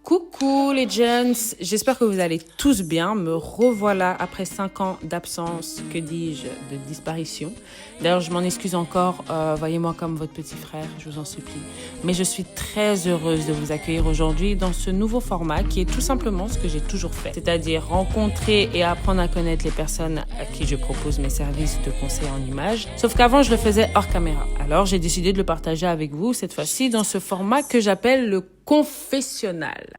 Coucou les gens, j'espère que vous allez tous bien. Me revoilà après 5 ans d'absence, que dis-je, de disparition. D'ailleurs, je m'en excuse encore, voyez-moi comme votre petit frère, je vous en supplie. Mais je suis très heureuse de vous accueillir aujourd'hui dans ce nouveau format qui est tout simplement ce que j'ai toujours fait. C'est-à-dire rencontrer et apprendre à connaître les personnes à qui je propose mes services de conseil en images. Sauf qu'avant, je le faisais hors caméra. Alors, j'ai décidé de le partager avec vous, cette fois-ci, dans ce format que j'appelle le confessionnal.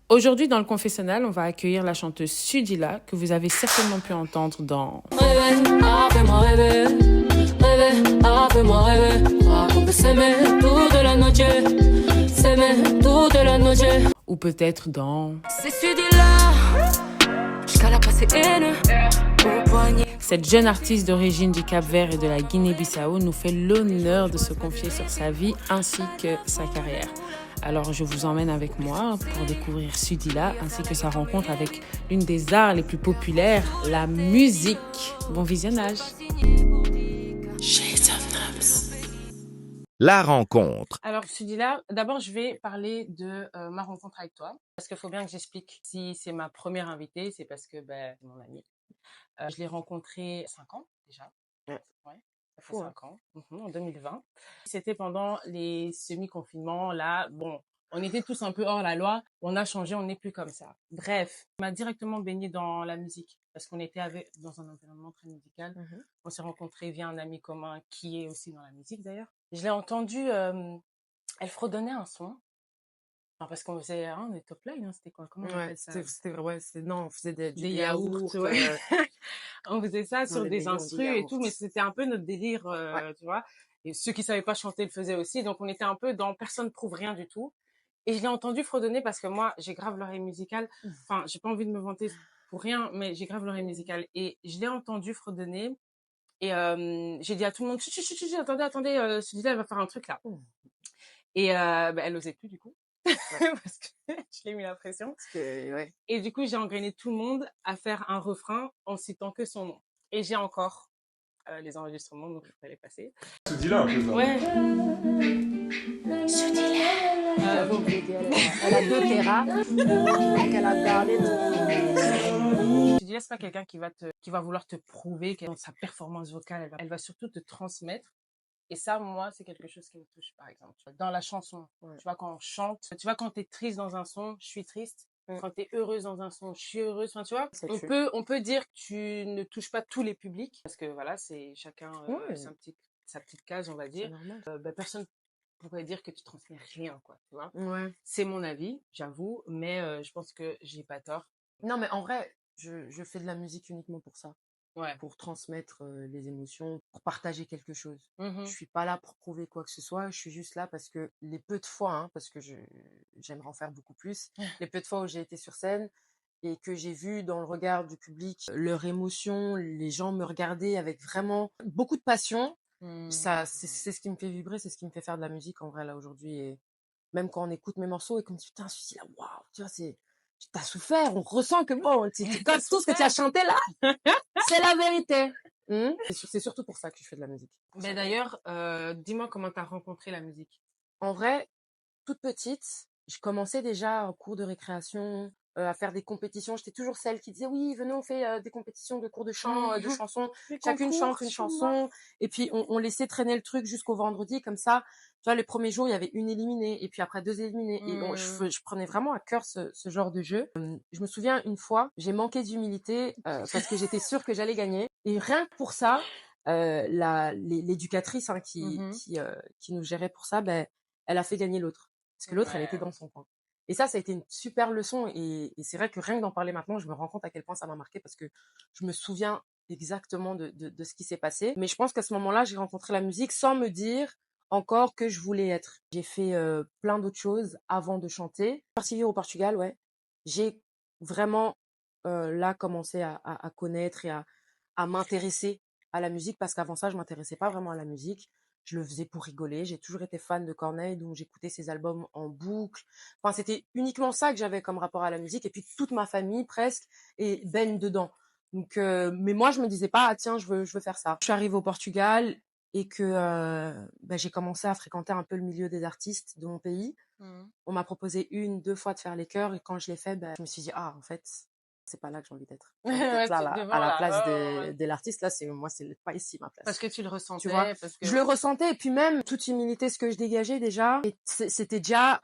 Aujourd'hui, dans le confessionnal, on va accueillir la chanteuse Sudila, que vous avez certainement pu entendre dans... Fais-moi rêver, fais-moi rêver, qu'on peut s'aimer toute la noche, s'aimer toute la noche. Ou peut-être dans... C'est Sudila, jusqu'à la passer haine, au poignet. Cette jeune artiste d'origine du Cap-Vert et de la Guinée-Bissau nous fait l'honneur de se confier sur sa vie ainsi que sa carrière. Alors je vous emmène avec moi pour découvrir Sudila ainsi que sa rencontre avec l'une des arts les plus populaires, la musique. Bon visionnage. La rencontre. Alors Sudila, d'abord je vais parler de ma rencontre avec toi parce qu'il faut bien que j'explique. Si c'est ma première invitée, c'est parce que c'est mon amie. Je l'ai rencontrée il y a 5 ans déjà. Ouais. Ça fait 5 ans, en 2020. C'était pendant les semi-confinements. Là, bon, on était tous un peu hors la loi. On a changé, on n'est plus comme ça. Bref, on m'a directement baigné dans la musique parce qu'on était dans un environnement très musical. On s'est rencontrés via un ami commun qui est aussi dans la musique d'ailleurs. Je l'ai entendue, elle fredonnait un son. Enfin, parce qu'on faisait, on est top line, c'était quoi? Comment on appelle ça? On faisait Des yaourts, ouais. On faisait ça sur des instrus et tout, mais c'était un peu notre délire, tu vois. Et ceux qui savaient pas chanter le faisaient aussi, donc on était un peu dans personne prouve rien du tout. Et je l'ai entendu fredonner parce que moi, j'ai grave l'oreille musicale. Enfin, j'ai pas envie de me vanter pour rien, mais j'ai grave l'oreille musicale. Et je l'ai entendu fredonner. Et j'ai dit à tout le monde, chut, chut, chut, chut, attendez, celui-là, elle va faire un truc là. Et elle osait plus du coup. Parce que je l'ai mis la pression. Et du coup, j'ai engrainé tout le monde à faire un refrain en citant que son nom. Et j'ai encore les enregistrements, donc je pourrais les passer. Sudila un peu ça. Ouais. Elle a 2 terras, donc elle a gardé Sudila, c'est pas quelqu'un qui va vouloir te prouver que dans sa performance vocale, elle va surtout te transmettre. Et ça, moi, c'est quelque chose qui me touche, par exemple. Dans la chanson, tu vois, quand on chante, tu vois, quand t'es triste dans un son, je suis triste. Quand t'es heureuse dans un son, je suis heureuse. Enfin, tu vois, on peut dire que tu ne touches pas tous les publics. Parce que voilà, c'est chacun sa petite case, on va dire. Personne pourrait dire que tu transmets rien, quoi, tu vois. C'est mon avis, j'avoue, mais je pense que j'ai pas tort. Non, mais en vrai, je fais de la musique uniquement pour ça. Ouais. Pour transmettre les émotions, pour partager quelque chose. Mhm. Je suis pas là pour prouver quoi que ce soit, je suis juste là parce que les peu de fois, parce que j'aimerais en faire beaucoup plus, les peu de fois où j'ai été sur scène et que j'ai vu dans le regard du public leur émotion, les gens me regarder avec vraiment beaucoup de passion, ça, c'est ce qui me fait vibrer, c'est ce qui me fait faire de la musique en vrai là aujourd'hui. Et même quand on écoute mes morceaux et qu'on me dit putain, celui-ci là, waouh, tu vois, t'as souffert, on ressent que bon, tout ce que tu as chanté là, c'est la vérité. C'est surtout pour ça que je fais de la musique. Mais d'ailleurs, dis-moi comment t'as rencontré la musique. En vrai, toute petite, je commençais déjà en cours de récréation à faire des compétitions. J'étais toujours celle qui disait oui, venez, on fait des compétitions de cours de chant, de chansons. Chacune chante une chanson. Et puis, on laissait traîner le truc jusqu'au vendredi. Comme ça, tu vois, les premiers jours, il y avait une éliminée. Et puis après, 2 éliminées. Et je prenais vraiment à cœur ce genre de jeu. Je me souviens, une fois, j'ai manqué d'humilité parce que j'étais sûre que j'allais gagner. Et rien que pour ça, l'éducatrice qui nous gérait pour ça, elle a fait gagner l'autre. Parce que l'autre, elle était dans son coin. Et ça a été une super leçon. Et c'est vrai que rien que d'en parler maintenant, je me rends compte à quel point ça m'a marqué parce que je me souviens exactement de ce qui s'est passé. Mais je pense qu'à ce moment-là, j'ai rencontré la musique sans me dire encore que je voulais être. J'ai fait plein d'autres choses avant de chanter. Je suis partie vivre au Portugal, ouais. J'ai vraiment là commencé à connaître et à m'intéresser à la musique parce qu'avant ça, je m'intéressais pas vraiment à la musique. Je le faisais pour rigoler. J'ai toujours été fan de Corneille, donc j'écoutais ses albums en boucle. Enfin, c'était uniquement ça que j'avais comme rapport à la musique. Et puis toute ma famille presque baigne dedans. Donc, mais moi, je me disais pas, ah, tiens, je veux faire ça. Je suis arrivée au Portugal et que j'ai commencé à fréquenter un peu le milieu des artistes de mon pays. On m'a proposé 1, 2 fois de faire les chœurs et quand je l'ai fait, je me suis dit: «Ah, en fait, c'est pas là que j'ai envie d'être. J'ai envie d'être là, à la place de l'artiste. Là, c'est pas ici ma place». Parce que tu le Tu vois? ressentais, parce que... Je le ressentais et puis même, toute humilité, ce que je dégageais déjà, c'était déjà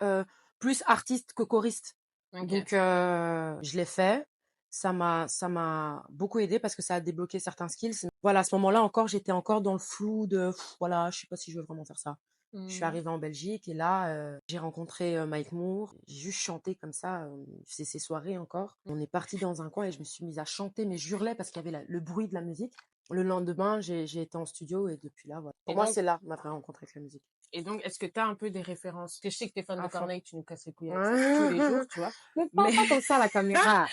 plus artiste que choriste. Ok. Donc, je l'ai fait. Ça m'a beaucoup aidé parce que ça a débloqué certains skills. Voilà, à ce moment-là encore, j'étais encore dans le flou de, voilà, je sais pas si je veux vraiment faire ça. Je suis arrivée en Belgique et là, j'ai rencontré Mike Moore. J'ai juste chanté comme ça. Il faisait ses soirées encore. On est parti dans un coin et je me suis mise à chanter, mais je hurlais parce qu'il y avait le bruit de la musique. Le lendemain, j'ai été en studio et depuis là, voilà. Pour moi, c'est là ma vraie rencontre avec la musique. Et donc, est-ce que tu as un peu des références? Parce que je sais que t'es fan À de fond. Corneille, tu nous casses les couilles avec ça tous les jours, tu vois. Ne parle pas comme ça à la caméra.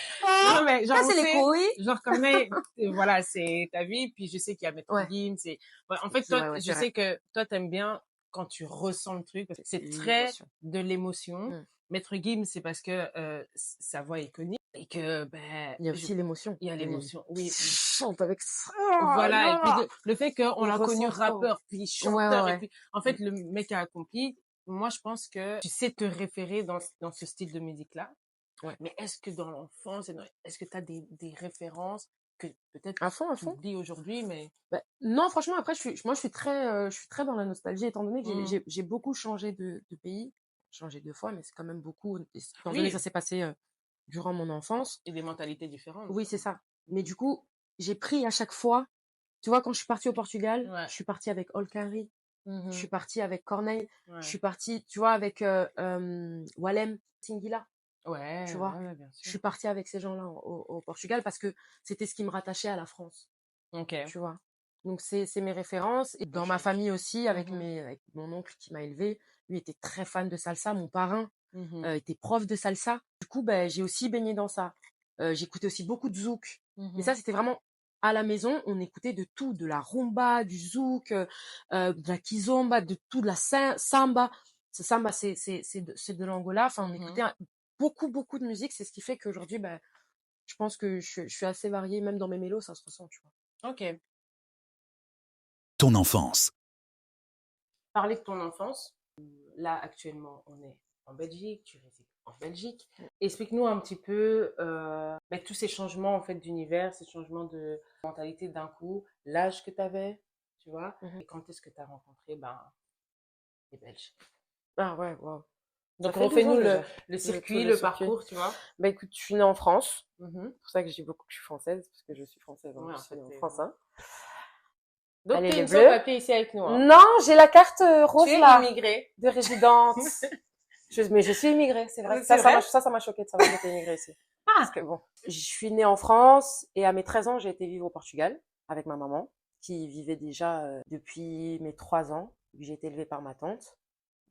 Non, mais genre, Ça, on c'est les sait, couilles. genre Corneille, voilà, c'est ta vie. Puis je sais qu'il y a Maître Ouais. Gims. Ouais, en fait, Ouais, toi, ouais, je c'est vrai. sais que toi, t'aimes bien quand tu ressens le truc. Parce que c'est très L'émotion. de l'émotion. Mm. Maître Gims, c'est parce que sa voix est connue et que Il y a aussi l'émotion. il y a l'émotion. Oui. Il chante avec ça. Voilà, et puis là. le fait qu'on Il l'a connu ressent trop. rappeur, puis Ouais, chanteur, ouais, et ouais. puis en fait le mec a accompli. Moi, je pense que tu sais te référer dans ce style de musique-là. Ouais. Mais est-ce que dans l'enfance, est-ce que tu as des références que peut-être À fond, à tu fond. oublies aujourd'hui, mais... Non, franchement, après, moi, je suis très dans la nostalgie, étant donné que Mm. j'ai beaucoup changé de pays. Changé 2 fois, mais c'est quand même beaucoup, étant Oui. donné que ça s'est passé durant mon enfance. Et des mentalités différentes. Oui, c'est ça. Mais du coup, j'ai pris à chaque fois, tu vois, quand je suis partie au Portugal, Ouais. je suis partie avec Olkari, Mhm. je suis partie avec Corneille, Ouais. je suis partie, tu vois, avec Walem Singila, Ouais, tu vois. ouais, bien Je sûr. suis partie avec ces gens-là au Portugal parce que c'était ce qui me rattachait à la France, Ok. tu vois. Donc, c'est mes références. Et dans ma famille aussi, avec mon oncle qui m'a élevée, lui était très fan de salsa. Mon parrain Mhm. était prof de salsa. Du coup, j'ai aussi baigné dans ça. J'écoutais aussi beaucoup de zouk. Mais Mhm. ça, c'était vraiment à la maison. On écoutait de tout, de la rumba, du zouk, de la kizomba, de tout, de la samba. Samba, c'est de l'Angola. Enfin, on écoutait beaucoup de musique. C'est ce qui fait qu'aujourd'hui, je pense que je suis assez variée. Même dans mes mélos, ça se ressent, tu vois. Ok. Ton enfance. Parler de ton enfance. Là, actuellement, on est en Belgique, tu résides en Belgique. Explique-nous un petit peu tous ces changements en fait d'univers, ces changements de mentalité d'un coup, l'âge que tu avais, tu vois, et quand est-ce que tu as rencontré les Belges. Ah ouais, wow. Donc, Ça fait 12 ans refais-nous déjà. le circuit, Tout le circuit. parcours, tu vois. Écoute, je suis née en France. Mhm. C'est pour ça que je dis beaucoup que je suis française, parce que je suis française. Ouais, je en suis née fait, en France. Hein. Donc, Allez, t'es les une bleus. sans-papier ici avec nous. Hein. Non, j'ai la carte rose Tu es là, immigrée. de résidente. Mais je suis immigrée, c'est vrai. C'est vrai? Ça m'a choquée de savoir que j'étais immigrée ici. Parce que bon, je suis née en France et à mes 13 ans, j'ai été vivre au Portugal avec ma maman, qui vivait déjà depuis mes 3 ans. J'ai été élevée par ma tante,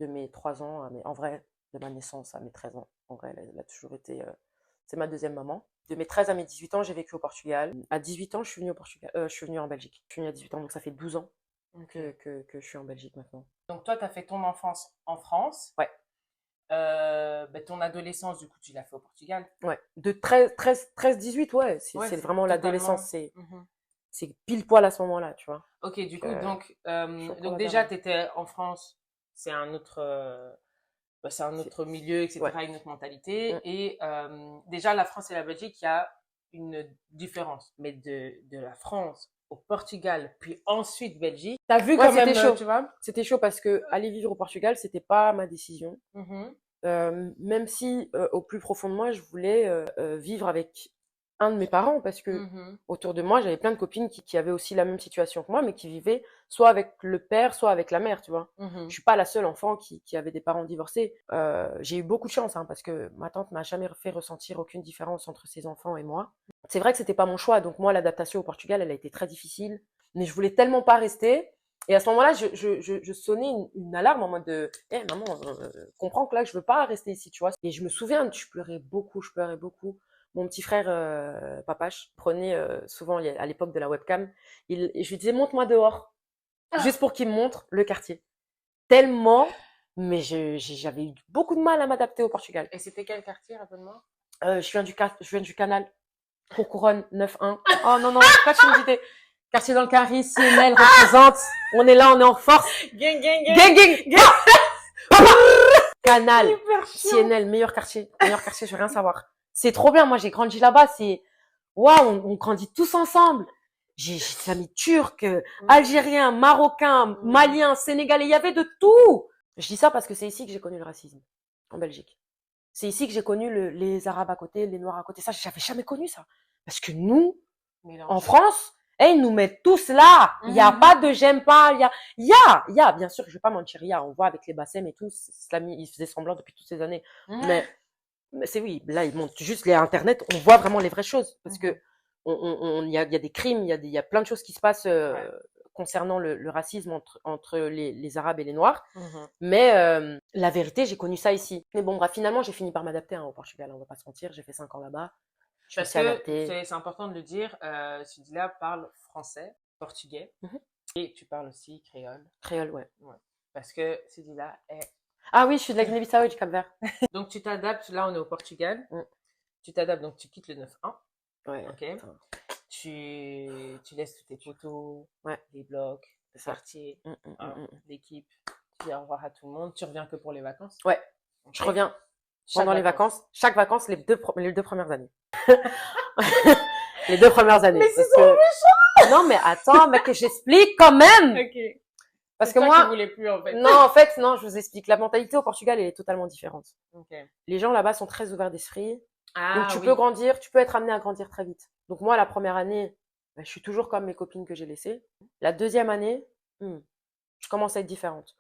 de mes 3 ans, en vrai, de ma naissance à mes 13 ans. En vrai, elle a toujours été... c'est ma deuxième maman. De mes 13 à mes 18 ans, j'ai vécu au Portugal. À 18 ans, je suis venue au Portugal. Je suis venue en Belgique. Je suis venue à 18 ans, donc ça fait 12 ans que je suis en Belgique maintenant. Donc, toi, tu as fait ton enfance en France. Ouais. Ton adolescence, du coup, tu l'as fait au Portugal. Ouais. De 13-18, ouais. C'est vraiment l'adolescence. C'est pile poil à ce moment-là, tu vois. Ok, du coup, donc déjà, tu étais en France, c'est un autre milieu, etc., Ouais. une autre mentalité. Et déjà, la France et la Belgique, il y a une différence. Mais de la France au Portugal, puis ensuite Belgique, t'as vu quand même, chaud. tu vois. C'était chaud parce que aller vivre au Portugal, c'était pas ma décision. Même si au plus profond de moi, je voulais vivre avec un de mes parents parce que autour de moi, j'avais plein de copines qui avaient aussi la même situation que moi, mais qui vivaient soit avec le père, soit avec la mère, tu vois. Je suis pas la seule enfant qui avait des parents divorcés. J'ai eu beaucoup de chance, hein, parce que ma tante m'a jamais fait ressentir aucune différence entre ses enfants et moi. C'est vrai que c'était pas mon choix, donc moi, l'adaptation au Portugal, elle a été très difficile, mais je voulais tellement pas rester. Et à ce moment-là, je sonnais une alarme en mode de maman, comprends que là, je veux pas rester ici, tu vois. Et je me souviens, je pleurais beaucoup. Mon petit frère, Papache, prenait souvent, à l'époque de la webcam, et je lui disais, montre-moi dehors, juste pour qu'il me montre le quartier. Tellement, mais j'avais eu beaucoup de mal à m'adapter au Portugal. Et c'était quel quartier, rappelle-moi? Je viens du Canal, Courcouronne, 9-1. Oh non, pourquoi tu me dis quartier dans le Carré, CNL représente. On est là, on est en force. Gang. Gang. Canal, Hyper chiant. CNL, meilleur quartier, je veux rien savoir. C'est trop bien, moi j'ai grandi là-bas, c'est waouh, on grandit tous ensemble. J'ai des amis turcs, algériens, marocains, maliens, sénégalais, il y avait de tout. Je dis ça parce que c'est ici que j'ai connu le racisme, en Belgique. C'est ici que j'ai connu les Arabes à côté, les Noirs à côté. Ça, j'avais jamais connu ça. Parce que nous, en France, ils nous mettent tous là. Il y a pas de j'aime pas. Il y a, bien sûr, je vais pas mentir, il y a. On voit avec les Bassem et tout, ils faisaient semblant depuis toutes ces années. Mais c'est oui, là, ils montrent juste les Internet, on voit vraiment les vraies choses. Parce que il y a des crimes, il y a plein de choses qui se passent concernant le racisme entre les Arabes et les Noirs. Mais la vérité, j'ai connu ça ici. Mais bon, bref, finalement, j'ai fini par m'adapter au Portugal, on va pas se mentir. J'ai fait 5 ans là-bas. Je me Parce suis que adaptée. c'est important de le dire, Sudila parle français, portugais, et tu parles aussi créole. Créole, ouais. Parce que Sudila est... Ah oui, je suis de la Guinée-Bissau et du Cap-Vert. Donc tu t'adaptes, là on est au Portugal, tu t'adaptes, donc tu quittes le 9-1. Ouais. Ok. Tu laisses tous tes photos, les blogs, le quartier, l'équipe. Tu dis au revoir à tout le monde. Tu reviens que pour les vacances. Ouais. Okay. Je reviens pendant les vacances. Chaque vacances, les deux premières années. Les 2 premières années. Mais c'est trop méchant. Non, mais attends, mec, j'explique quand même. Ok. Parce que moi, tu voulais plus en fait. Non, en fait, non, je vous explique. La mentalité au Portugal, elle est totalement différente. Okay. Les gens là-bas sont très ouverts d'esprit. Ah, donc tu peux grandir, tu peux être amené à grandir très vite. Donc moi, la première année, je suis toujours comme mes copines que j'ai laissées. La deuxième année, je commence à être différente.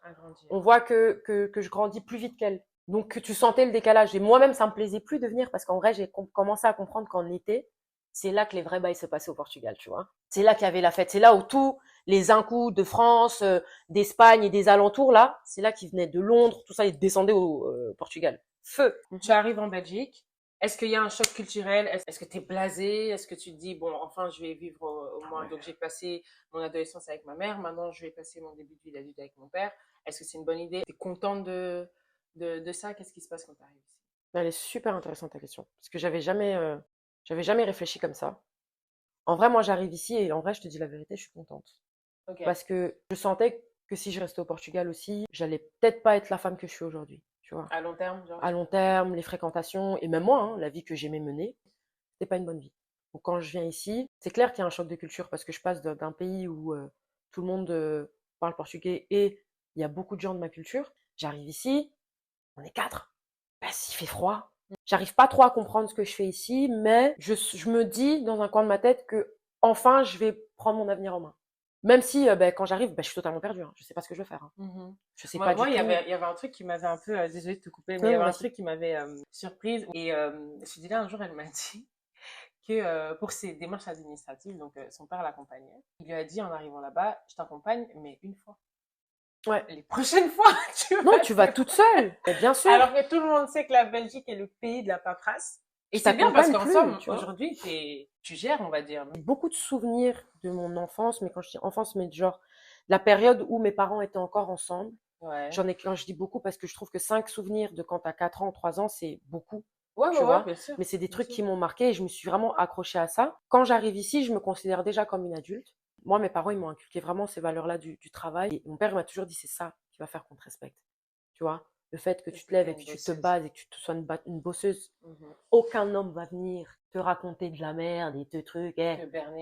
On voit que je grandis plus vite qu'elle. Donc tu sentais le décalage. Et moi-même, ça me plaisait plus de venir parce qu'en vrai, j'ai commencé à comprendre qu'en été, c'est là que les vrais bails se passaient au Portugal, tu vois. C'est là qu'il y avait la fête. C'est là où tous les incous de France, d'Espagne et des alentours, là, c'est là qu'ils venaient de Londres, tout ça, ils descendaient au Portugal. Feu. Tu arrives en Belgique. Est-ce qu'il y a un choc culturel? Est-ce que tu es blasé? Est-ce que tu te dis, bon, enfin, je vais vivre au moins. Donc, j'ai passé mon adolescence avec ma mère. Maintenant, je vais passer mon début de vie d'adulte avec mon père. Est-ce que c'est une bonne idée? Tu es contente de ça? Qu'est-ce qui se passe quand tu arrives ici? Elle est super intéressante ta question. Parce que j'avais jamais réfléchi comme ça. En vrai, moi, j'arrive ici et en vrai, je te dis la vérité, je suis contente. Okay. Parce que je sentais que si je restais au Portugal aussi, j'allais peut-être pas être la femme que je suis aujourd'hui. Tu vois. À long terme, genre. À long terme, les fréquentations, et même moi, la vie que j'aimais mener, c'était pas une bonne vie. Donc quand je viens ici, c'est clair qu'il y a un choc de culture parce que je passe d'un pays où tout le monde parle portugais et il y a beaucoup de gens de ma culture. J'arrive ici, on est 4. Bah, s'il fait froid, j'arrive pas trop à comprendre ce que je fais ici, mais je me dis dans un coin de ma tête que enfin je vais prendre mon avenir en main. Même si quand j'arrive, je suis totalement perdue. Je sais pas ce que je veux faire. Je sais pas du tout. Il y avait un truc qui m'avait un peu, désolée de te couper, mais il y avait un truc qui m'avait surprise. Et Sudila, un jour, elle m'a dit que pour ses démarches administratives, donc son père l'accompagnait. Il lui a dit en arrivant là-bas, je t'accompagne, mais une fois. Ouais. Les prochaines fois, tu vas toute seule. Et bien sûr. Alors que tout le monde sait que la Belgique est le pays de la paperasse. Et c'est bien parce qu'en somme, aujourd'hui, tu gères, on va dire. Beaucoup de souvenirs de mon enfance, mais quand je dis enfance, mais genre la période où mes parents étaient encore ensemble. Ouais. J'en ai, quand je dis beaucoup, parce que je trouve que 5 souvenirs de quand t'as 4 ans, 3 ans, c'est beaucoup. Ouais, tu vois. Bien sûr. Mais c'est des trucs qui m'ont marqué et je me suis vraiment accrochée à ça. Quand j'arrive ici, je me considère déjà comme une adulte. Moi, mes parents, ils m'ont inculqué vraiment ces valeurs-là du travail. Et mon père m'a toujours dit, c'est ça qui va faire qu'on te respecte. Tu vois, le fait que tu te lèves et que tu te bases et que tu te sois une bosseuse. Aucun homme va venir te raconter de la merde et te trucs.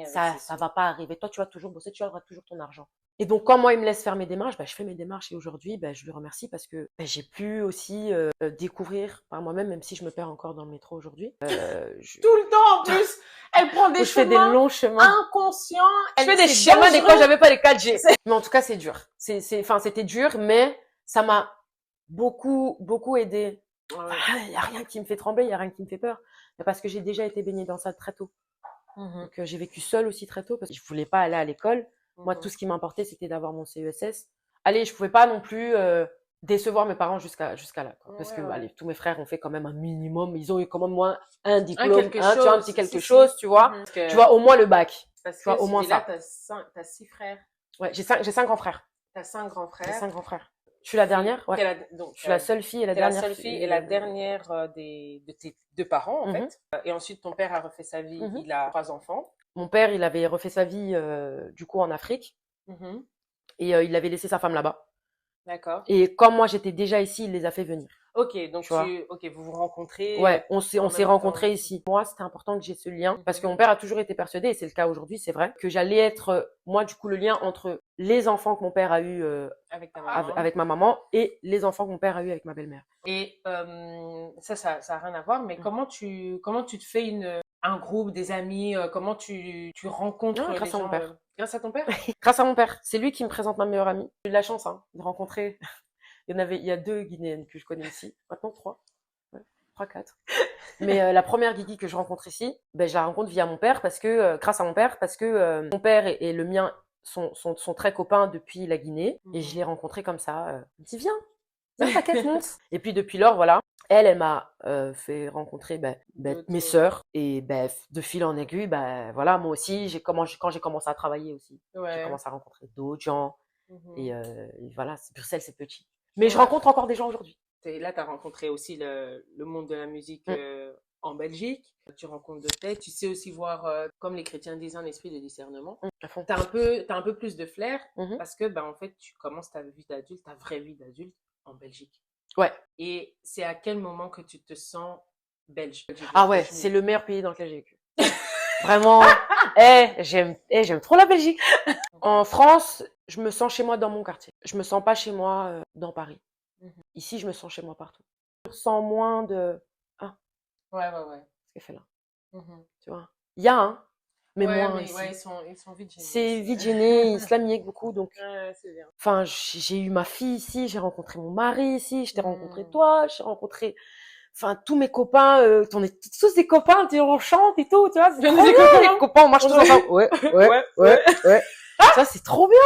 Ça va pas arriver. Toi, tu vas toujours bosser, tu auras toujours ton argent. Et donc, quand moi, il me laisse faire mes démarches, je fais mes démarches. Et aujourd'hui, je le remercie parce que j'ai pu aussi découvrir par moi-même, même si je me perds encore dans le métro aujourd'hui. Tout le temps, en plus. Elle prend des chemins. Je fais des longs chemins. Inconscients. Je fais des chemins des fois, j'avais pas les 4G. Mais en tout cas, c'est dur. C'était dur, mais ça m'a beaucoup, beaucoup aidé. Il y a rien qui me fait trembler, il y a rien qui me fait peur. Mais parce que j'ai déjà été baignée dans ça très tôt. Donc, j'ai vécu seule aussi très tôt parce que je voulais pas aller à l'école. Moi, tout ce qui m'importait, c'était d'avoir mon CESS. Allez, je pouvais pas non plus décevoir mes parents jusqu'à là. Parce que allez, tous mes frères ont fait quand même un minimum. Ils ont eu quand même moins un diplôme, tu vois, un petit quelque chose, tu vois. Tu vois, au moins le bac. Parce tu vois, que au moins ça. T'as 6 frères. Ouais, j'ai 5 grands frères. T'as 5 grands frères. J'ai 5 grands frères. Je suis la dernière. Ouais. Donc, je suis la seule fille et la dernière. La seule fille et la dernière de tes 2 parents, en fait. Et ensuite, ton père a refait sa vie. Il a 3 enfants. Mon père, il avait refait sa vie, du coup, en Afrique. Et il avait laissé sa femme là-bas. D'accord. Et comme moi, j'étais déjà ici, il les a fait venir. Ok, donc Tu vois. vous vous rencontrez. Ouais, on s'est en même temps. rencontrés ici. Moi, c'était important que j'ai ce lien parce que mon père a toujours été persuadé, et c'est le cas aujourd'hui, c'est vrai, que j'allais être, moi, du coup, le lien entre les enfants que mon père a eu Avec ta maman. avec ma maman et les enfants que mon père a eu avec ma belle-mère. Et ça a rien à voir, mais comment tu te fais un groupe, des amis, comment tu rencontres Ah, grâce les à mon gens, père. grâce à ton père? Grâce à mon père. C'est lui qui me présente ma meilleure amie. J'ai eu de la chance, hein, de rencontrer. Il y a 2 Guinéennes que je connais ici. Maintenant 3. Ouais, 3, 4. Mais la première Guigui que je rencontre ici, ben, je la rencontre via mon père parce que, grâce à mon père, parce que mon père et le mien sont très copains depuis la Guinée. Et je l'ai rencontré comme ça. Il me dit, viens, t'inquiète, monte. Et puis depuis lors, voilà. Elle m'a fait rencontrer mes sœurs. Et de fil en aiguille, voilà, moi aussi, quand j'ai commencé à travailler aussi, j'ai commencé à rencontrer d'autres gens. Et voilà, Bruxelles, c'est petit. Mais je rencontre encore des gens aujourd'hui. Là, tu as rencontré aussi le monde de la musique en Belgique. Tu rencontres de têtes. Tu sais aussi voir, comme les chrétiens disent, un esprit de discernement. À fond. T'as un peu plus de flair parce que, en fait, tu commences ta vie d'adulte, ta vraie vie d'adulte en Belgique. Ouais. Et c'est à quel moment que tu te sens belge? Ah ouais, c'est le meilleur pays dans lequel j'ai vécu. Vraiment, j'aime trop la Belgique. En France, je me sens chez moi dans mon quartier. Je me sens pas chez moi dans Paris. Ici, je me sens chez moi partout. Je ressens moins de Ouais. ce qu'elle fait là. Tu vois. Il y a mais ouais, moins mais ici. ouais, ils sont vite gênés. C'est vite gêné, ils se lamièguent beaucoup, donc. Ouais, c'est bien. Enfin, j'ai eu ma fille ici, j'ai rencontré mon mari ici, je t'ai rencontré toi, j'ai rencontré, enfin, tous mes copains, on est tous des copains, on chante et tout, tu vois, c'est trop bien, les copains, on marche tous ensemble. Ouais. Ça, c'est trop bien.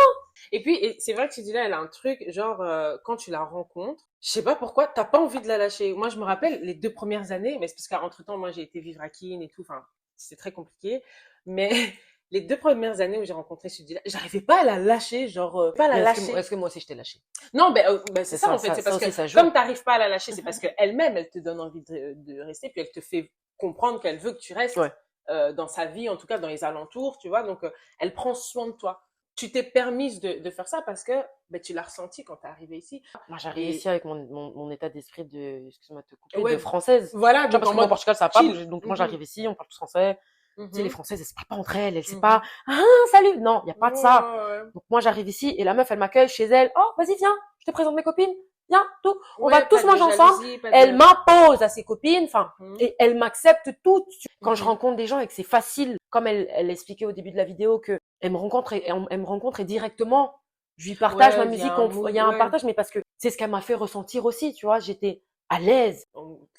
Et puis, c'est vrai que tu dis là, elle a un truc, genre, quand tu la rencontres, je sais pas pourquoi, t'as pas envie de la lâcher. Moi, je me rappelle, les 2 premières années, mais c'est parce qu'entre-temps, moi, j'ai été vivre à Keene et tout, enfin, c'était très compliqué. Mais les 2 premières années où j'ai rencontré Sudila, j'arrivais pas à la lâcher, genre, pas à la lâcher. Est-ce que moi aussi je t'ai lâché? Non, c'est ça, en fait. C'est parce que, ça joue. comme t'arrives pas à la lâcher, c'est parce qu'elle-même, elle te donne envie de rester, puis elle te fait comprendre qu'elle veut que tu restes dans sa vie, en tout cas dans les alentours, tu vois. Donc, elle prend soin de toi. Tu t'es permise de faire ça parce que tu l'as ressenti quand t'es arrivée ici. Moi, j'arrive ici avec mon état d'esprit excuse-moi de te couper, de française. Voilà, tu vois, parce que moi, au Portugal, ça n'a pas chill. bougé. Donc, moi, j'arrive ici, on parle tous français. Tu sais, les Françaises, elles se parlent pas entre elles. Elles ne pas, salut. Non, il n'y a pas de ça. Donc, moi, j'arrive ici et la meuf, elle m'accueille chez elle. Oh, vas-y, viens, je te présente mes copines. Viens, tout. On va tous manger ensemble. Elle m'impose à ses copines, enfin, et elle m'accepte toutes. Quand je rencontre des gens et que c'est facile, comme elle expliquait au début de la vidéo, que elle me rencontre et directement, je lui partage ma musique. Il y a un partage, mais parce que c'est ce qu'elle m'a fait ressentir aussi, tu vois. J'étais à l'aise.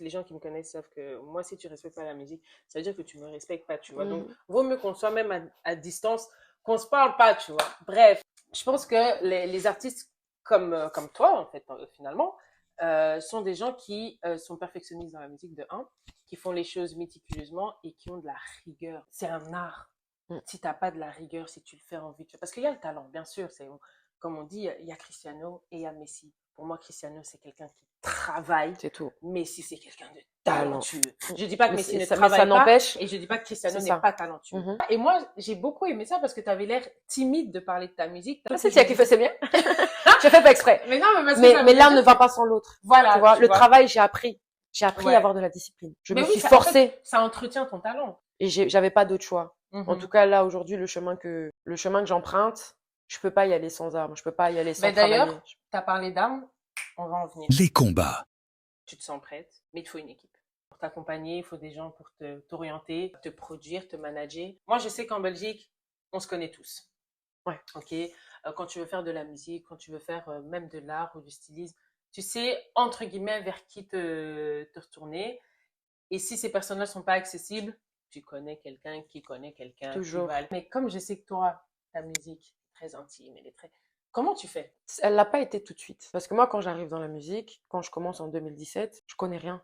Les gens qui me connaissent savent que moi, si tu respectes pas la musique, ça veut dire que tu me respectes pas, tu vois. Donc, vaut mieux qu'on soit même à distance, qu'on se parle pas, tu vois. Bref, je pense que les artistes comme toi, en fait, finalement, sont des gens qui sont perfectionnistes dans la musique de 1, qui font les choses méticuleusement et qui ont de la rigueur. C'est un art. Si t'as pas de la rigueur, si tu le fais en vite, parce qu'il y a le talent, bien sûr. C'est comme on dit, il y a Cristiano et il y a Messi. Pour moi, Cristiano, c'est quelqu'un qui travaille. C'est tout. Messi, c'est quelqu'un de talentueux. Je dis pas que Messi ne travaille pas, n'empêche. et je dis pas que Cristiano n'est pas talentueux. Et moi, j'ai beaucoup aimé ça parce que tu avais l'air timide de parler de ta musique. C'est toi qui fais, c'est bien. Je fais pas exprès. Mais non, mais l'un ne va pas sans l'autre. Voilà. Tu vois, le travail, j'ai appris à avoir de la discipline. Je me suis forcée. En fait, ça entretient ton talent. Et j'avais pas d'autre choix. En tout cas, là, aujourd'hui, le chemin que j'emprunte, je peux pas y aller sans armes. Je peux pas y aller sans travailler. D'ailleurs, t'as parlé d'armes. On va en venir. Les combats. Tu te sens prête, mais il te faut une équipe. Pour t'accompagner, il faut des gens pour t'orienter, te produire, te manager. Moi, je sais qu'en Belgique, on se connaît tous. Ouais. Ok. Quand tu veux faire de la musique, quand tu veux faire même de l'art ou du stylisme, tu sais, entre guillemets, vers qui te retourner. Et si ces personnes-là sont pas accessibles, tu connais quelqu'un qui connaît quelqu'un. Toujours. Mais comme je sais que toi, ta musique est très intime, elle est très... Comment tu fais? Elle l'a pas été tout de suite. Parce que moi, quand j'arrive dans la musique, quand je commence en 2017, je connais rien.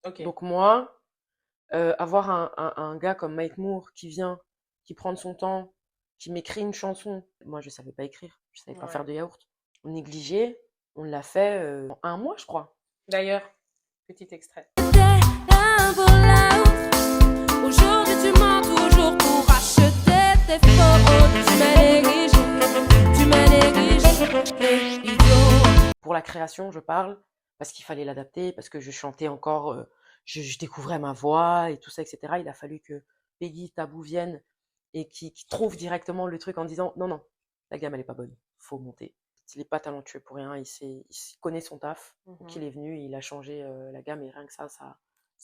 Okay. Donc moi, avoir un gars comme Mike Moore qui vient, qui prend de son temps, qui m'écrit une chanson. Moi, je savais pas écrire, je savais pas faire de yaourt. On négligeait, on l'a fait en 1 mois, je crois. D'ailleurs, petit extrait. Aujourd'hui, tu mens toujours pour acheter tes photos. Tu m'as négligé, idiot. Pour la création, je parle. parce qu'il fallait l'adapter, parce que je chantais encore, je découvrais ma voix et tout ça, etc. Il a fallu que Peggy Tabou vienne et qui trouve directement le truc en disant non, non, la gamme elle est pas bonne, faut monter. Il est pas talentueux pour rien, il connaît son taf, donc il est venu, il a changé la gamme et rien que ça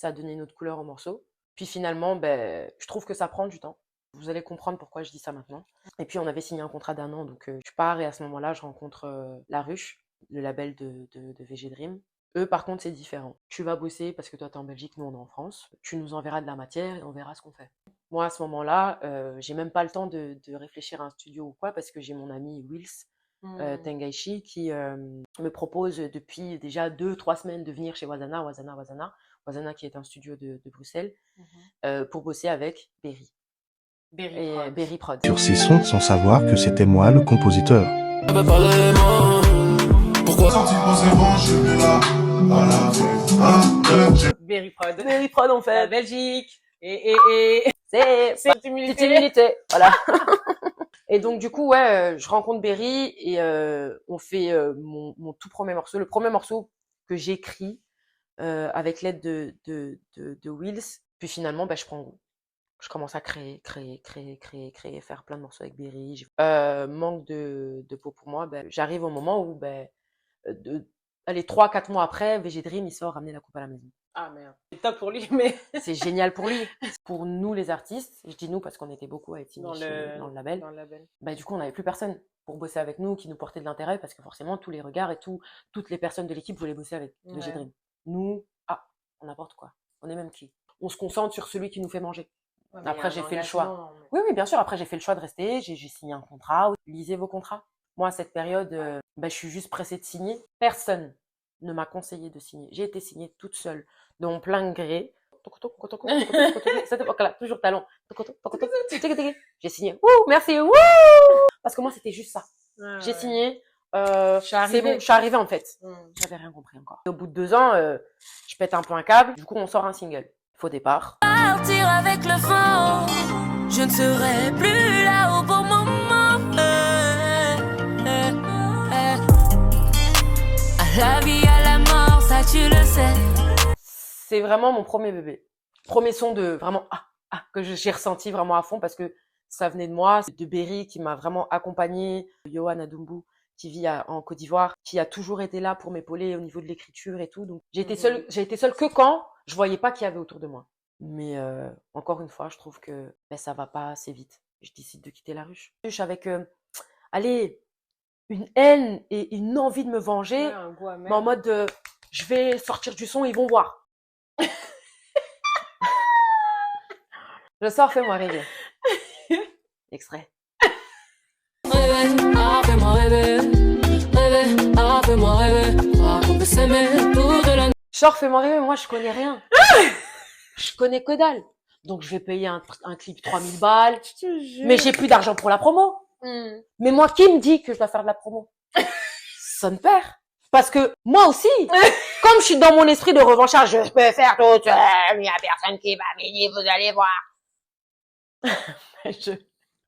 a donné une autre couleur au morceau. Puis finalement, ben, je trouve que ça prend du temps. Vous allez comprendre pourquoi je dis ça maintenant. Et puis on avait signé un contrat d'1 an, donc je pars et à ce moment-là, je rencontre La Ruche, le label de VG Dream. Eux, par contre, c'est différent. Tu vas bosser parce que toi, tu es en Belgique, nous, on est en France. Tu nous enverras de la matière et on verra ce qu'on fait. Moi, à ce moment-là, j'ai même pas le temps de réfléchir à un studio ou quoi parce que j'ai mon ami Wills Tengaishi qui me propose depuis déjà 2-3 semaines de venir chez Wazana qui est un studio de Bruxelles, pour bosser avec Berry. Berry Prod. Sur ces sons sans savoir que c'était moi le compositeur. Berry Prod en fait. La Belgique. C'est humilité. Voilà. Et donc du coup ouais, je rencontre Berry et on fait mon tout premier morceau, le premier morceau que j'écris avec l'aide de Wills. Puis finalement bah, je commence à créer, faire plein de morceaux avec Berry. Manque de peau pour moi, bah, j'arrive au moment où bah, allez 3-4 mois après, VG Dream il sort ramener la coupe à la maison. Ah merde. C'est top pour lui, mais. C'est génial pour lui. Pour nous les artistes, je dis nous parce qu'on était beaucoup à être dans le label. Bah, du coup, on n'avait plus personne pour bosser avec nous qui nous portait de l'intérêt parce que forcément, tous les regards et toutes les personnes de l'équipe voulaient bosser avec VG Dream. Nous, on n'importe quoi. On est même qui. On se concentre sur celui qui nous fait manger. Ouais, après, j'ai fait le choix. Oui, bien sûr. Après, j'ai fait le choix de rester. J'ai signé un contrat. Lisez vos contrats. Moi, à cette période, bah, je suis juste pressée de signer. Personne ne m'a conseillé de signer. J'ai été signée toute seule, de mon plein gré. Cette époque-là, toujours talent. J'ai signé. Wouh, merci. Wouh. Parce que moi, c'était juste ça. J'ai signé. Je suis arrivée en fait. J'avais rien compris encore. Au bout de 2 ans, je pète un peu un câble. Du coup, on sort un single. Faux départ. Partir avec le vent, je ne serai plus là au bon moment. À la vie, à la mort, ça tu le sais. C'est vraiment mon premier bébé. Premier son de vraiment que j'ai ressenti vraiment à fond parce que ça venait de moi, de Berry qui m'a vraiment accompagnée, Yohan Adumbu qui vit en Côte d'Ivoire, qui a toujours été là pour m'épauler au niveau de l'écriture et tout. Donc j'ai été seule que quand je voyais pas qu'il y avait autour de moi. Mais encore une fois, je trouve que ça va pas assez vite. Je décide de quitter La Ruche. Je suis avec une haine et une envie de me venger, mais en mode je vais sortir du son, ils vont voir. Je sors, fais-moi rêver. Extrait. Rêver, fais-moi rêver. Rêver, fais-moi rêver. On peut s'aimer toute la nuit. Sors, fais-moi rêver, moi je connais rien. Je connais que dalle. Donc je vais payer un clip 3000 balles. Mais j'ai plus d'argent pour la promo. Mais moi, qui me dit que je dois faire de la promo? Ça me perd. Parce que moi aussi, comme je suis dans mon esprit de revanchard, je peux faire tout seul, il n'y a personne qui va m'aider, vous allez voir.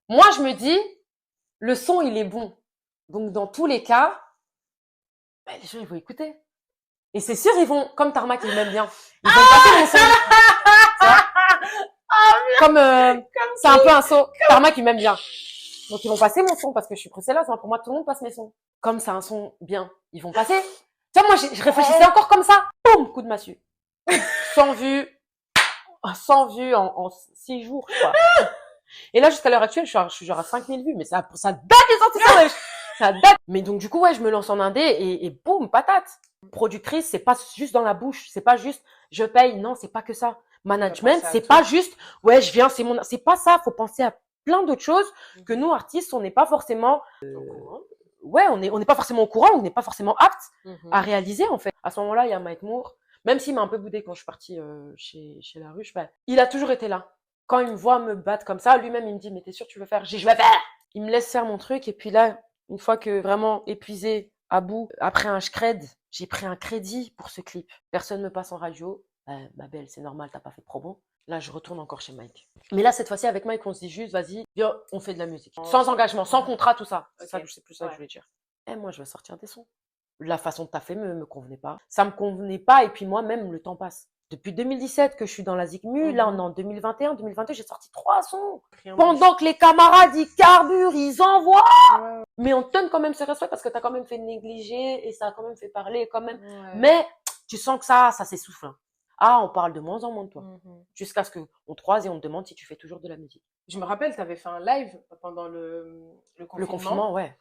Moi, je me dis, le son, il est bon. Donc, dans tous les cas, les gens, ils vont écouter. Et c'est sûr, ils vont, comme Tarmac, ils m'aiment bien. Ils vont passer mon son. C'est un peu un son. Tarmac, il m'aime bien. Donc, ils vont passer mon son parce que je suis pressée là. Pour moi, tout le monde passe mes sons. Comme c'est un son bien, ils vont passer. Tu vois, moi, je réfléchissais encore comme ça. Boum, coup de massue. 100 vues en 6 jours, quoi. Et là, jusqu'à l'heure actuelle, je suis genre à 5000 vues. Mais ça date des sorties, ça date. Mais donc, du coup, ouais, je me lance en indé et boum, patate. Productrice, c'est pas juste dans la bouche. C'est pas juste, je paye. Non, c'est pas que ça. Management, c'est pas juste, ouais, je viens, c'est pas ça. Faut penser à plein d'autres choses que nous, artistes, on n'est pas forcément, on n'est pas forcément au courant, on n'est pas forcément apte à réaliser, en fait. À ce moment-là, il y a Mike Moore. Même s'il m'a un peu boudé quand je suis partie chez La Ruche, il a toujours été là. Quand il me voit me battre comme ça, lui-même, il me dit, mais t'es sûr que tu veux faire? Je vais faire! Il me laisse faire mon truc, et puis là, une fois que vraiment épuisé, à bout, après un scred, j'ai pris un crédit pour ce clip. Personne me passe en radio. Ma belle, c'est normal, t'as pas fait de promo. Là, je retourne encore chez Mike. Mais là, cette fois-ci, avec Mike, on se dit juste, vas-y, viens, on fait de la musique. Sans engagement, sans contrat, tout ça. C'est plus ça que je voulais dire. Moi, je vais sortir des sons. La façon de taffer me convenait pas. Ça me convenait pas et puis moi-même, le temps passe. Depuis 2017 que je suis dans la Zikmu, là on est en 2021, 2022, j'ai sorti 3 sons. Pendant que les camarades, ils carburent, ils envoient. Ouais. Mais on te donne quand même ce respect parce que t'as quand même fait négliger et ça a quand même fait parler quand même. Ouais. Mais tu sens que ça s'essouffle. Hein. Ah, on parle de moins en moins de toi. Jusqu'à ce qu'on te croise et on te demande si tu fais toujours de la musique. Je me rappelle, tu avais fait un live pendant le confinement. Le confinement, ouais.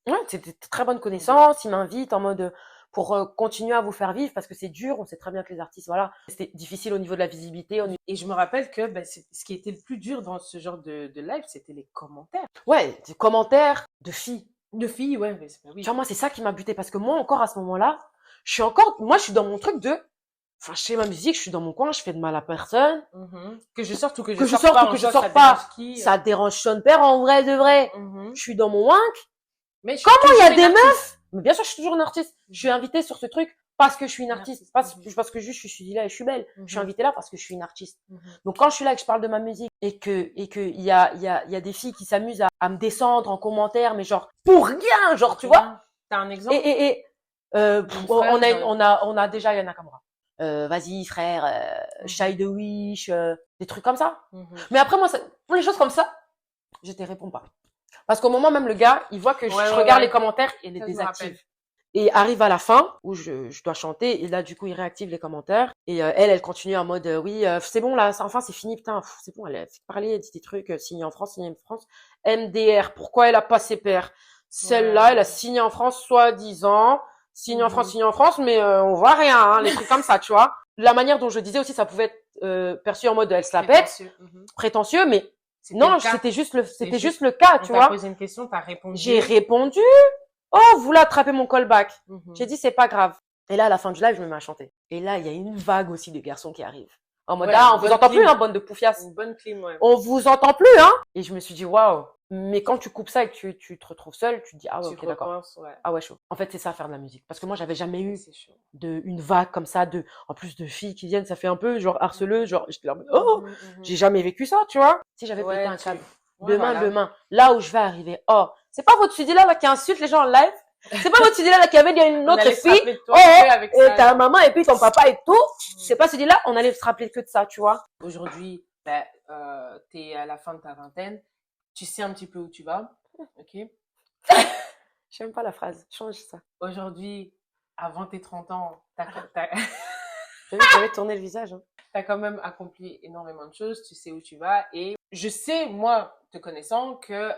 Ouais, c'était de très bonne connaissance. Il m'invite en mode pour continuer à vous faire vivre parce que c'est dur. On sait très bien que les artistes, voilà, c'était difficile au niveau de la visibilité. Et je me rappelle que ce qui était le plus dur dans ce genre de live, c'était les commentaires. Ouais, des commentaires de filles. De filles, ouais. Mais oui. Tu vois, moi, c'est ça qui m'a buté parce que moi, encore à ce moment-là, je suis dans mon truc de, enfin, je fais ma musique, je suis dans mon coin, je fais de mal à personne. Que je sorte ou que Que je sorte pas. ou que je sorte pas. Ça dérange Sean Père en vrai de vrai. Je suis dans mon wank. Mais Comment il y a des meufs? Mais bien sûr, je suis toujours une artiste. Je suis invitée sur ce truc parce que je suis une artiste. Parce que juste je suis là et je suis belle. Je suis invitée là parce que je suis une artiste. Donc quand je suis là et que je parle de ma musique et que il y a des filles qui s'amusent à me descendre en commentaire, mais genre pour rien, genre tu vois. T'as un exemple? On a déjà Yana Kamura. Vas-y frère, Shy de Wish, des trucs comme ça. Mais après moi, pour les choses comme ça, je te réponds pas. Parce qu'au moment même le gars, il voit que je regarde les commentaires et les désactive. Et arrive à la fin où je dois chanter et là du coup il réactive les commentaires et elle continue en mode oui c'est bon là enfin c'est fini putain c'est bon elle a parlé elle dit des trucs signé en France MDR pourquoi elle a pas ses pairs celle-là elle a signé en France soi-disant signé en France mais on voit rien hein, les trucs comme ça tu vois la manière dont je disais aussi ça pouvait être perçu en mode elle se la pète prétentieux mais non c'était juste le cas tu vois. T'as posé une question t'as répondu. J'ai répondu. Oh, vous l'attrapez mon callback. J'ai dit, c'est pas grave. Et là, à la fin du live, je me mets à chanter. Et là, il y a une vague aussi de garçons qui arrivent. En mode, on vous entend plus, hein, bande de poufias. Une bonne clim, ouais. On vous entend plus, hein. Et je me suis dit, waouh. Mais quand tu coupes ça et que tu te retrouves seul, tu te dis, ah ouais, ok, d'accord. Ouais. Ah ouais, chaud. En fait, c'est ça, faire de la musique. Parce que moi, j'avais jamais eu une vague comme ça en plus de filles qui viennent, ça fait un peu, genre, harceleux, genre, j'étais là, j'ai jamais vécu ça, tu vois. Si j'avais pété un câble. Demain. Là où je vais arriver. Oh, c'est pas votre studio là qui insulte les gens en live. C'est pas votre studio là qui avait une autre fille. Ta maman et puis ton papa et tout. C'est pas celui-là, on allait se rappeler que de ça, tu vois. Aujourd'hui, t'es à la fin de ta vingtaine. Tu sais un petit peu où tu vas. Ok. J'aime pas la phrase. Change ça. Aujourd'hui, avant tes 30 ans, J'avais tourné le visage, hein. T'as quand même accompli énormément de choses, tu sais où tu vas et je sais, moi, te connaissant, que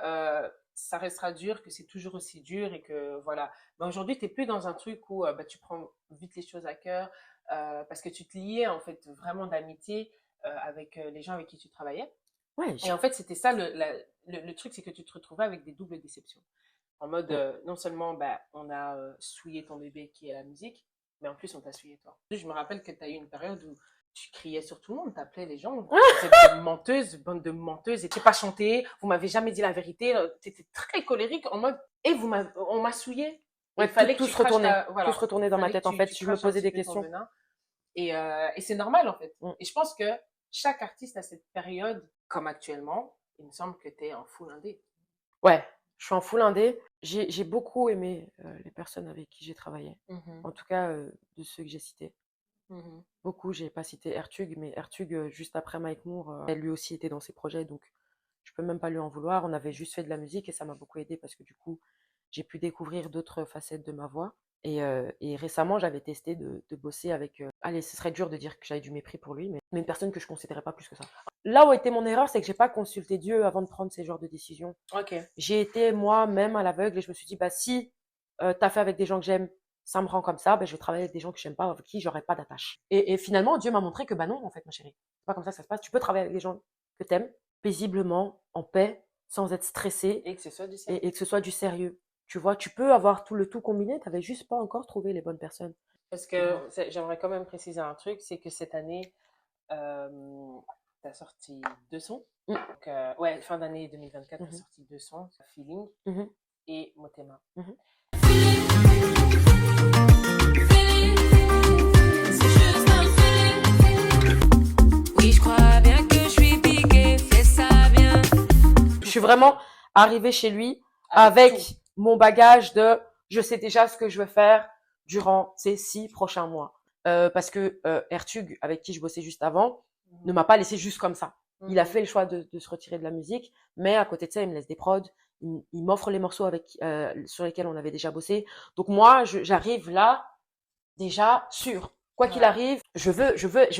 ça restera dur, que c'est toujours aussi dur et que voilà. Mais aujourd'hui, t'es plus dans un truc où tu prends vite les choses à cœur parce que tu te liais en fait vraiment d'amitié avec les gens avec qui tu travaillais. Ouais. Et en fait, c'était ça le truc, c'est que tu te retrouvais avec des doubles déceptions. En mode, non seulement on a souillé ton bébé qui est la musique, mais en plus on t'a souillé toi. Je me rappelle que tu as eu une période où tu criais sur tout le monde, t'appelais les gens, vous êtes menteuse, bande de menteuses, et t'es pas chanté, vous m'avez jamais dit la vérité, t'étais très colérique en mode, et on m'a souillé. Ouais, il fallait tout se retourner dans ma tête en fait, je me posais des questions. Et c'est normal en fait. Et je pense que chaque artiste a cette période, comme actuellement, il me semble que t'es en full indé. Ouais, je suis en full indé. J'ai beaucoup aimé les personnes avec qui j'ai travaillé, en tout cas de ceux que j'ai cités. Beaucoup, j'ai pas cité Ertug, mais Ertug, juste après Mike Moore, elle lui aussi était dans ses projets, donc je peux même pas lui en vouloir. On avait juste fait de la musique et ça m'a beaucoup aidé parce que du coup, j'ai pu découvrir d'autres facettes de ma voix. Et récemment, j'avais testé de bosser avec... allez, ce serait dur de dire que j'avais du mépris pour lui, mais une personne que je considérais pas plus que ça. Là où était mon erreur, c'est que j'ai pas consulté Dieu avant de prendre ces genres de décisions. Ok. J'ai été moi-même à l'aveugle et je me suis dit, si t'as fait avec des gens que j'aime, ça me rend comme ça, je vais travailler avec des gens que j'aime pas, avec qui j'aurais pas d'attache. Et finalement, Dieu m'a montré que non, en fait, ma chérie. C'est pas comme ça que ça se passe. Tu peux travailler avec des gens que t'aimes, paisiblement, en paix, sans être stressé. Et que ce soit du sérieux. Et que ce soit du sérieux. Tu vois, tu peux avoir le tout combiné, t'avais juste pas encore trouvé les bonnes personnes. Parce que j'aimerais quand même préciser un truc, c'est que cette année, t'as sorti 2 sons. Donc, fin d'année 2024, t'as sorti 2 sons, Feeling et Motema. Oui, je crois bien que je suis piquée, fais ça bien. Je suis vraiment arrivée chez lui avec mon bagage de je sais déjà ce que je veux faire, durant ces 6 prochains mois. Parce que Ertug, avec qui je bossais juste avant, ne m'a pas laissé juste comme ça. Il a fait le choix de se retirer de la musique, mais à côté de ça, il me laisse des prods, il m'offre les morceaux sur lesquels on avait déjà bossé. Donc moi, j'arrive là déjà sûr. Quoi qu'il arrive, je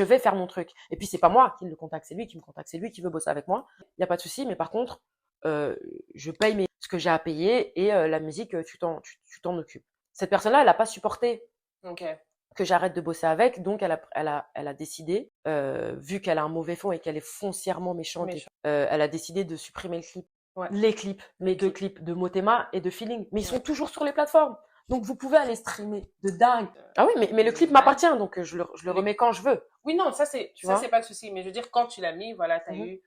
vais faire mon truc. Et puis c'est pas moi qui le contacte, c'est lui qui me contacte, c'est lui qui veut bosser avec moi. Il y a pas de souci, mais par contre, je paye ce que j'ai à payer et la musique, tu t'en occupes. Cette personne-là, elle a pas supporté Ok. que j'arrête de bosser avec, donc elle a décidé, vu qu'elle a un mauvais fond et qu'elle est foncièrement méchante, elle a décidé de supprimer le clip. Ouais. Les clips, mes 2 clips de Motema et de Feeling, mais ils sont toujours sur les plateformes. Donc vous pouvez aller streamer de dingue. Ah oui, mais le clip m'appartient, donc je le remets quand je veux. Oui, non, ça c'est Tu vois pas de souci. Mais je veux dire, quand tu l'as mis, voilà, tu as Mhm. eu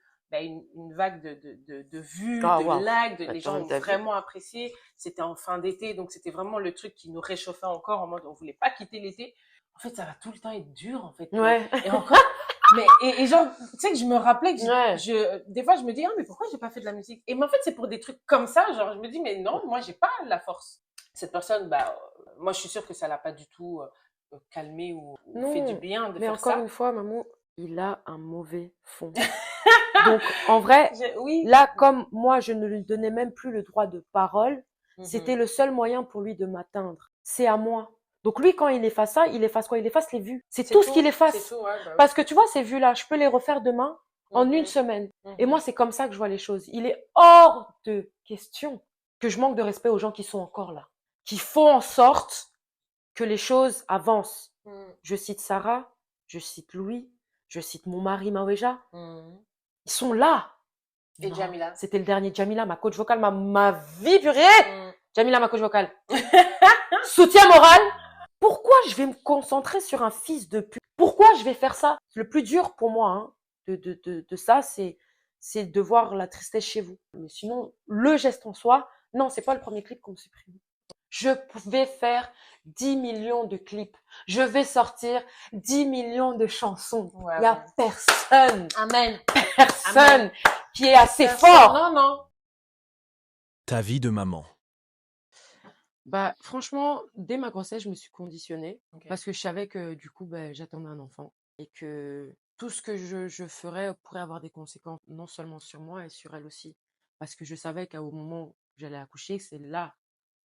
une vague de vues, Ah, de waouh. likes, les Attends, gens ont t'as vu vraiment apprécié. C'était en fin d'été, donc c'était vraiment le truc qui nous réchauffait encore en mode on voulait pas quitter l'été. En fait, ça va tout le temps être dur, en fait. Ouais. Et encore, et genre, tu sais que je me rappelais que Ouais. des fois je me dis, ah, mais pourquoi j'ai pas fait de la musique? Et mais en fait, c'est pour des trucs comme ça, genre, je me dis, mais non, moi, j'ai pas la force. Cette personne, moi, je suis sûre que ça l'a pas du tout calmé ou fait du Non, bien de mais faire encore ça. une fois, Mamou, il a un mauvais fond. Donc, en vrai, Oui. là, comme moi, je ne lui donnais même plus le droit de parole, Mhm. c'était le seul moyen pour lui de m'atteindre. C'est à moi. Donc lui, quand il efface ça, il efface quoi? Il efface les vues. C'est tout ce qu'il C'est efface. tout, ouais, bah oui. Parce que tu vois, ces vues-là, je peux les refaire demain en Mhm. une semaine. Mhm. Et moi, c'est comme ça que je vois les choses. Il est hors de question que je manque de respect aux gens qui sont encore là, qui font en sorte que les choses avancent. Mhm. Je cite Sarah, je cite Louis, je cite mon mari Maweja. Mhm. Ils sont là. Et Non, Jamila. c'était le dernier. Jamila, ma coach vocale, ma vie, purée. Mhm. Jamila, ma coach vocale. Soutien moral. Pourquoi je vais me concentrer sur un fils de pute? Pourquoi je vais faire ça? Le plus dur pour moi, hein, de ça, c'est de voir la tristesse chez vous. Mais sinon, le geste en soi, non, c'est pas le premier clip qu'on me supprime. Je vais faire 10 millions de clips. Je vais sortir 10 millions de chansons. Ouais, Il y a ouais. personne, Amen. personne qui est assez fort. Non, non. Ta vie de maman. Bah, franchement, dès ma grossesse, je me suis conditionnée Ok. parce que je savais que du coup, j'attendais un enfant et que tout ce que je ferais pourrait avoir des conséquences non seulement sur moi et sur elle aussi. Parce que je savais qu'au moment où j'allais accoucher, c'est là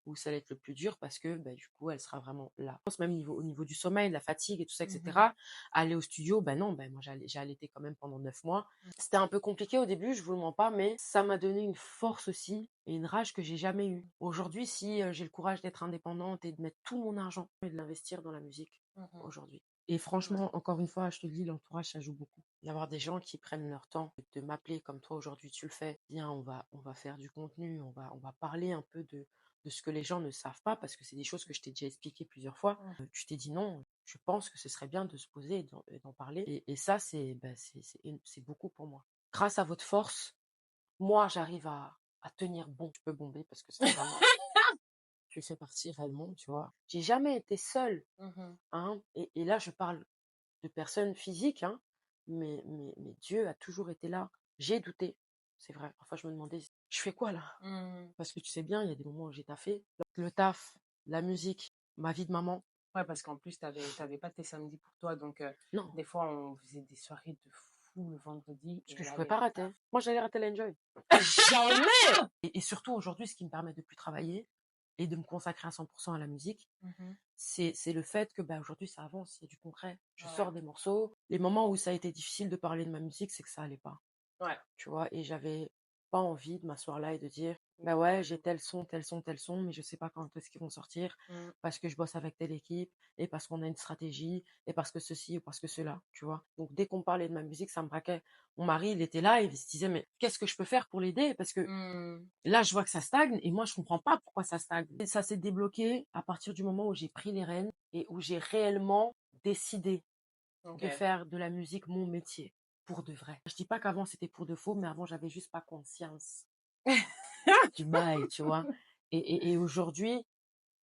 où ça allait être le plus dur parce que du coup, elle sera vraiment là. Je pense même au niveau du sommeil, de la fatigue et tout ça, etc. Aller au studio, non, moi j'ai allaité quand même pendant 9 mois. C'était un peu compliqué au début, je vous le mens pas, mais ça m'a donné une force aussi et une rage que j'ai jamais eue. Aujourd'hui, si j'ai le courage d'être indépendante et de mettre tout mon argent et de l'investir dans la musique aujourd'hui. Et franchement, encore une fois, je te le dis, l'entourage, ça joue beaucoup. D'avoir des gens qui prennent leur temps de m'appeler comme toi aujourd'hui tu le fais. Viens, on va faire du contenu, on va parler un peu de ce que les gens ne savent pas, parce que c'est des choses que je t'ai déjà expliqué plusieurs fois. Tu t'es dit non, je pense que ce serait bien de se poser et d'en parler. Et ça, c'est beaucoup pour moi. Grâce à votre force, moi, j'arrive à tenir bon. Je peux bomber parce que c'est vraiment... je fais partie réellement, tu vois. J'ai jamais été seule. Hein, et là, je parle de personnes physiques, hein, mais Dieu a toujours été là. J'ai douté, c'est vrai. Parfois, je me demandais, je fais quoi là? Parce que tu sais bien, il y a des moments où j'ai taffé. Le taf, la musique, ma vie de maman. Ouais, parce qu'en plus, t'avais pas tes samedis pour toi. Donc, Non, des fois, on faisait des soirées de fou le vendredi. parce que je ne pouvais pas rater. Moi, j'allais rater l'enjoy. Jamais! Et surtout, aujourd'hui, ce qui me permet de plus travailler et de me consacrer à 100% à la musique, c'est le fait que aujourd'hui, ça avance, il y a du concret. Je sors des morceaux. Les moments où ça a été difficile de parler de ma musique, c'est que ça allait pas. Ouais. Tu vois, et j'avais pas envie de m'asseoir là et de dire ouais, j'ai tel son, mais je sais pas quand est-ce qu'ils vont sortir parce que je bosse avec telle équipe et parce qu'on a une stratégie et parce que ceci ou parce que cela, tu vois. Donc dès qu'on parlait de ma musique, ça me braquait. Mon mari, il était là, il se disait mais qu'est-ce que je peux faire pour l'aider, parce que là je vois que ça stagne et moi je comprends pas pourquoi ça stagne. Et ça s'est débloqué à partir du moment où j'ai pris les rênes et où j'ai réellement décidé de faire de la musique mon métier. Pour de vrai. Je dis pas qu'avant c'était pour de faux, mais avant j'avais juste pas conscience du bail, tu vois. Et aujourd'hui,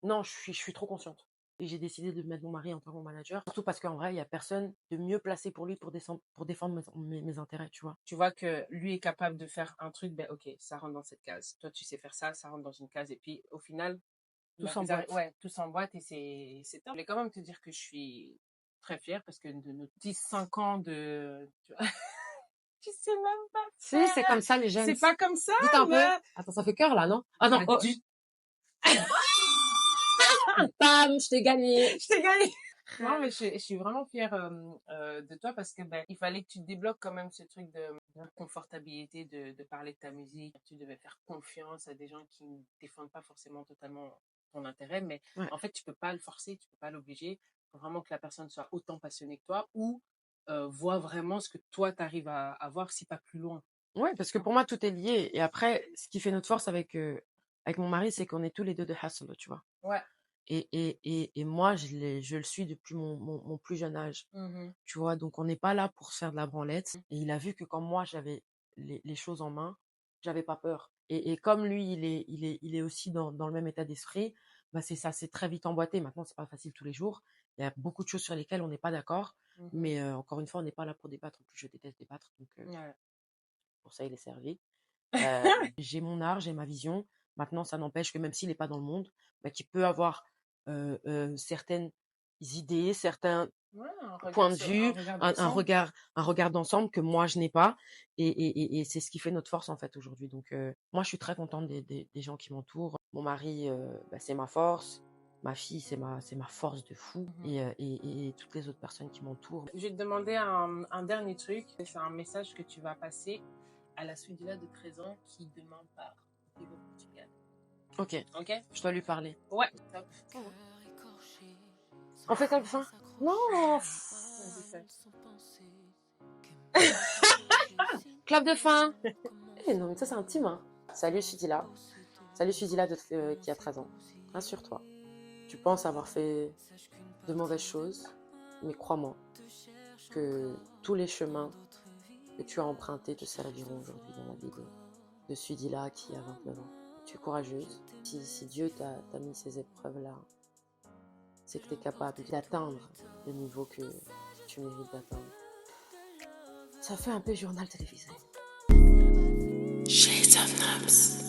non, je suis trop consciente. Et j'ai décidé de mettre mon mari en tant que mon manager. Surtout parce qu'en vrai, il y a personne de mieux placé pour lui pour défendre mes intérêts, tu vois. Tu vois que lui est capable de faire un truc, ok, ça rentre dans cette case. Toi, tu sais faire ça, ça rentre dans une case. Et puis, au final, Tous Bah, en boîte. ouais, tous en boîte et c'est top. Je voulais quand même te dire que je suis très fière parce que de nos petits 5 ans de... Tu vois, tu sais même pas Si, c'est faire. comme ça, les jeunes. C'est pas comme ça, Dites un peu. mais... Attends, ça fait cœur, là, non? Ah non, Pas oh. du- Bam, je t'ai gagné. Je t'ai gagné. Non, mais je suis vraiment fière de toi parce que ben, il fallait que tu débloques quand même ce truc de confortabilité, de parler de ta musique. Tu devais faire confiance à des gens qui ne défendent pas forcément totalement ton intérêt, mais Ouais. en fait, tu peux pas le forcer, tu peux pas l'obliger. Il faut vraiment que la personne soit autant passionnée que toi ou voit vraiment ce que toi, tu arrives à voir, si pas plus loin. Ouais, parce que pour moi, tout est lié. Et après, ce qui fait notre force avec mon mari, c'est qu'on est tous les deux de hustle, tu vois. Ouais. Et moi, je le suis depuis mon plus jeune âge, Mhm. tu vois. Donc, on n'est pas là pour se faire de la branlette. Et il a vu que quand moi, j'avais les choses en main, j'avais pas peur. Et comme lui, il est aussi dans le même état d'esprit, bah c'est ça, c'est très vite emboîté. Maintenant, c'est pas facile tous les jours. Il y a beaucoup de choses sur lesquelles on n'est pas d'accord. Mhm. Mais encore une fois, on n'est pas là pour débattre. En plus, je déteste débattre. Donc, Ouais. pour ça, il est servi. J'ai mon art, j'ai ma vision. Maintenant, ça n'empêche que même s'il n'est pas dans le monde, bah, qu'il peut avoir certaines idées, certains Ouais, points de vue, un regard un regard d'ensemble que moi, je n'ai pas. Et c'est ce qui fait notre force, en fait, aujourd'hui. Donc, moi, je suis très contente des gens qui m'entourent. Mon mari, bah, c'est ma force. Ma fille, c'est ma force de fou. Et toutes les autres personnes qui m'entourent. Je vais te demander un dernier truc. C'est un message que tu vas passer à la Sweedila de 13 ans qui demain part vivre au Portugal. Ok, Ok? je dois lui parler. Ouais, top. On fait comme ça? Non! Vas-y, fais. Clap de fin! Eh non, mais ça, c'est intime, hein. Salut Sudila. Salut Sudila qui a 13 ans. Rassure-toi. Tu penses avoir fait de mauvaises choses, mais crois-moi que tous les chemins que tu as empruntés te serviront aujourd'hui dans la vie de Sudila qui a 29 ans. Tu es courageuse. Si Dieu t'a mis ces épreuves-là, c'est que tu es capable d'atteindre le niveau que tu mérites d'atteindre. Ça fait un peu journal télévisé. Shades of Nubs.